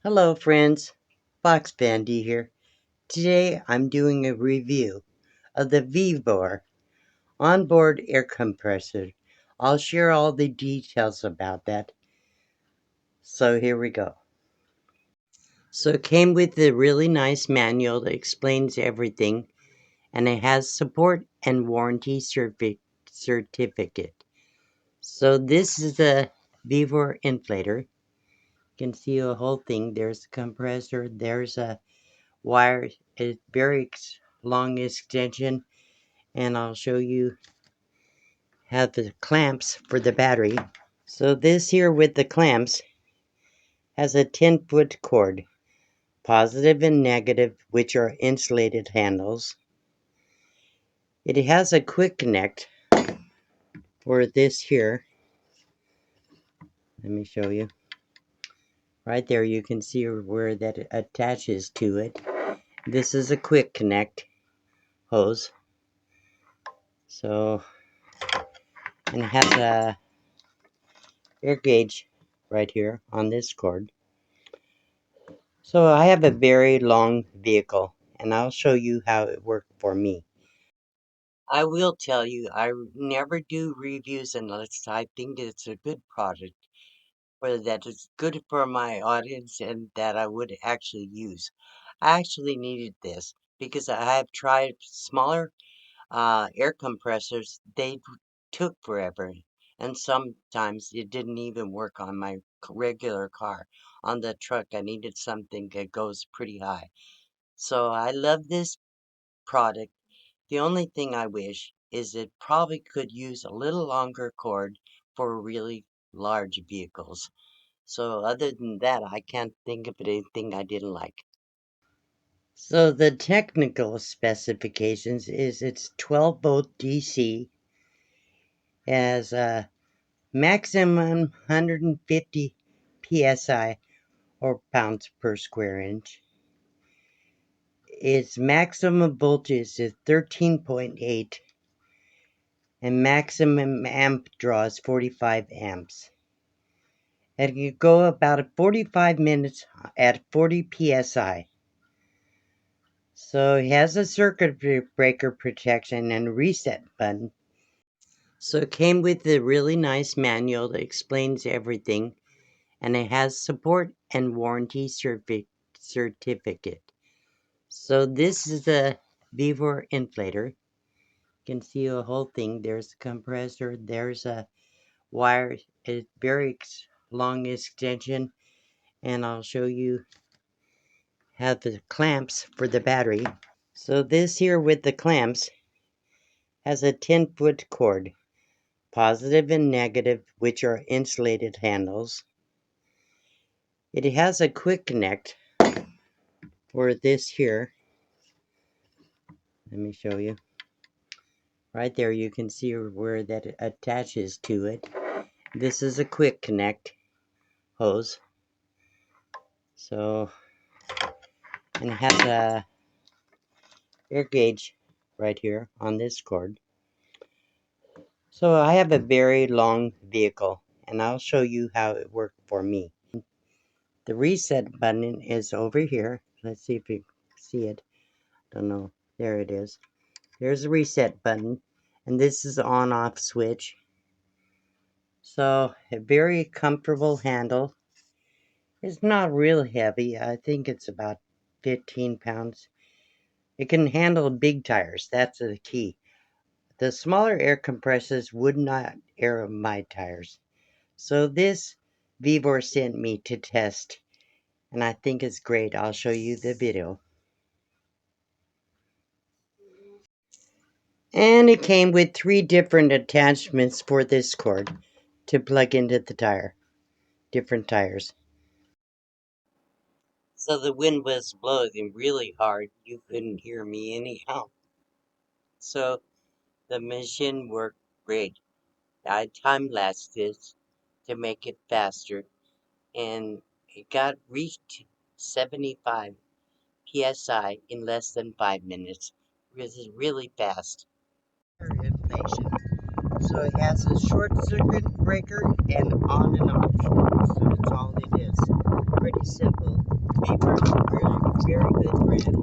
Hello friends, Fox Bandy here. Today I'm doing a review of the Vevor onboard air compressor. I'll share all the details about that. So here we go. So it came with a really nice manual that explains everything, and it has support and warranty certificate. So this is the Vevor inflator. You can see the whole thing. There's a compressor, there's a wire, a very long extension, and I'll show you how the clamps for the battery. So this here with the clamps has a 10-foot cord, positive and negative, which are insulated handles. It has a quick connect for this here. Let me show you. Right there you can see where that attaches to it. This is a quick connect hose. So, and it has a air gauge right here on this cord. So I have a very long vehicle, and I'll show you how it worked for me. I will tell you, I never do reviews unless I think it's a good product, or that it's good for my audience and that I would actually use. I actually needed this because I have tried smaller air compressors. They took forever, and sometimes it didn't even work on my regular car. On the truck, I needed something that goes pretty high. So I love this product. The only thing I wish is it probably could use a little longer cord for really large vehicles. So other than that, I can't think of anything I didn't like. So the technical specifications is it's 12-volt DC, has a maximum 150 PSI or pounds per square inch. Its maximum voltage is 13.8 and maximum amp draw is 45 amps. And you go about 45 minutes at 40 psi. So it has a circuit breaker protection and reset button. So it came with a really nice manual that explains everything, and it has support and warranty certificate. So this is the Vevor inflator. You can see the whole thing. There's a compressor, there's a wire, a very long extension, and I'll show you how the clamps for the battery. So this here with the clamps has a 10-foot cord, positive and negative, which are insulated handles. It has a quick connect for this here. Let me show you. Right there you can see where that attaches to it. This is a quick connect hose. So, and it has a air gauge right here on this cord. So I have a very long vehicle, and I'll show you how it worked for me. The reset button is over here. Let's see if you see it. Don't know. There it is. There's the reset button, and this is the on-off switch. So a very comfortable handle. It's not real heavy. I think it's about 15 pounds. It can handle big tires. That's the key. The smaller air compressors would not air my tires. So this Vevor sent me to test, and I think it's great. I'll show you the video. And it came with 3 different attachments for this cord to plug into the tire. Different tires. So the wind was blowing really hard. You couldn't hear me anyhow. So the machine worked great. I time-lapsed this to make it faster, and it got reached 75 psi in less than 5 minutes. This is really fast. Information. So it has a short circuit breaker and on and off. So that's all it is. Pretty simple. very good brand.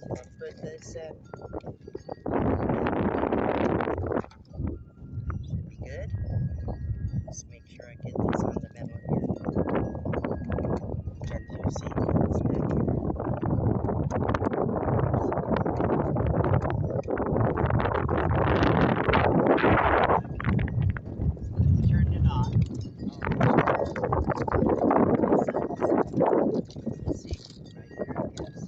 I'll put this in. Should be good. Just make sure I get this on the metal here. And you see what's back here. Let's turn it on. Let's see, right here, yes.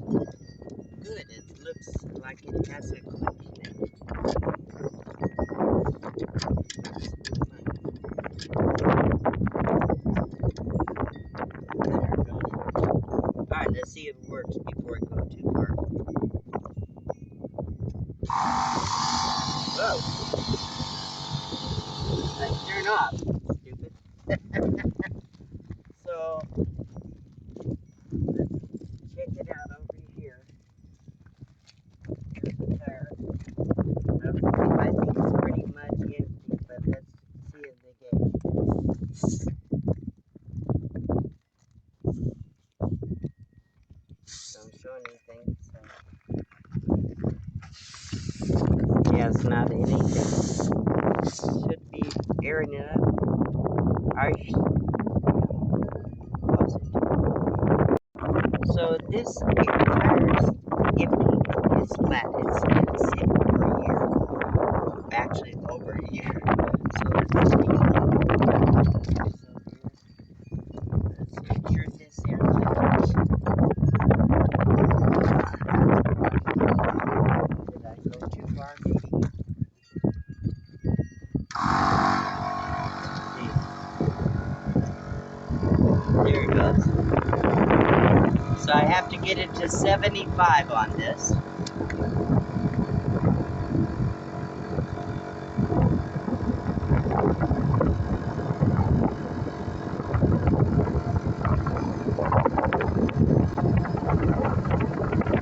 Good, it looks like it has a click in it. Alright, let's see if it works before it goes too far. Whoa! Let's turn off, stupid. So, let's check it out over here. Here's the tire. I think it's pretty much empty, but let's see if the gauge. Don't show anything, so. Yeah, it's not anything. Should be airing it up. So this tire is empty. It's flat. It's been sitting for a year. Actually, over a year. So let's make sure this ends. Did I go too far, maybe? There it goes. So I have to get it to 75 on this.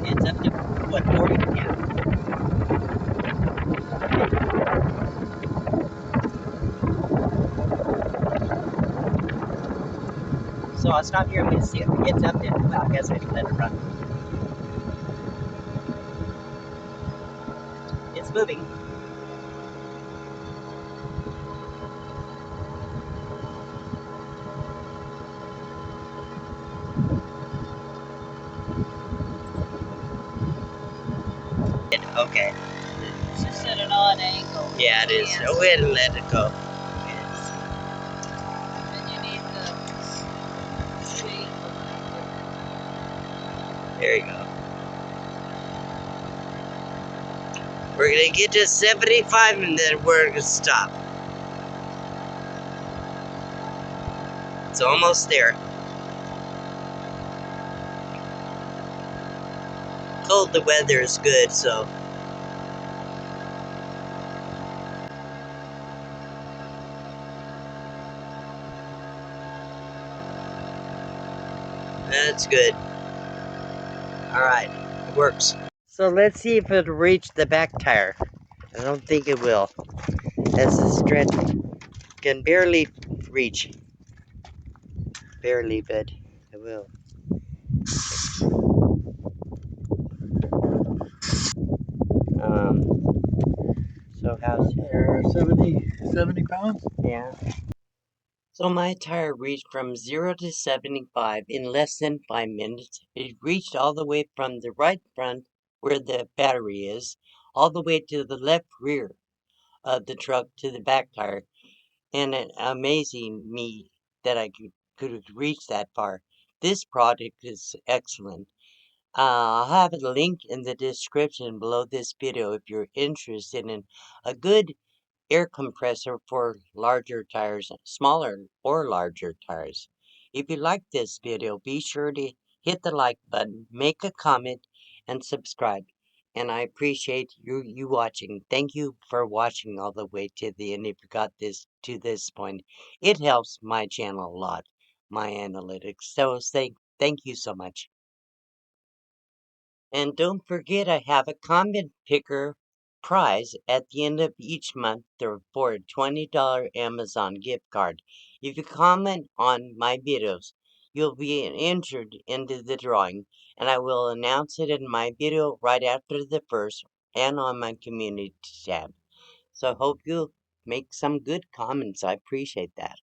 It's up to, what, 40? Yeah. So I'll stop here and let's see if it gets up there. Well, I guess I can let it run. It's moving. Okay. It's just at an odd angle. Yeah, it is. Go ahead and let it go. And you need the shape. There you go. We're going to get to 75 and then we're going to stop. It's almost there. Cold, the weather is good, so. That's good. Alright, it works. So let's see if it'll reach the back tire. I don't think it will. As the stretch can barely reach. Barely, but it will. So how's it? 70 pounds? Yeah. So my tire reached from 0 to 75 in less than 5 minutes. It reached all the way from the right front, where the battery is, all the way to the left rear of the truck to the back tire. And it amazing me that I could reach that far. This product is excellent. I'll have a link in the description below this video if you're interested in a good air compressor for larger tires, smaller or larger tires. If you like this video, be sure to hit the like button, make a comment, and subscribe. And I appreciate you watching. Thank you for watching all the way to the end if you got this to this point. It helps my channel a lot, my analytics. So thank you so much. And don't forget, I have a comment picker prize at the end of each month for a $20 Amazon gift card. If you comment on my videos, you'll be entered into the drawing, and I will announce it in my video right after the first and on my community tab. So I hope you make some good comments. I appreciate that.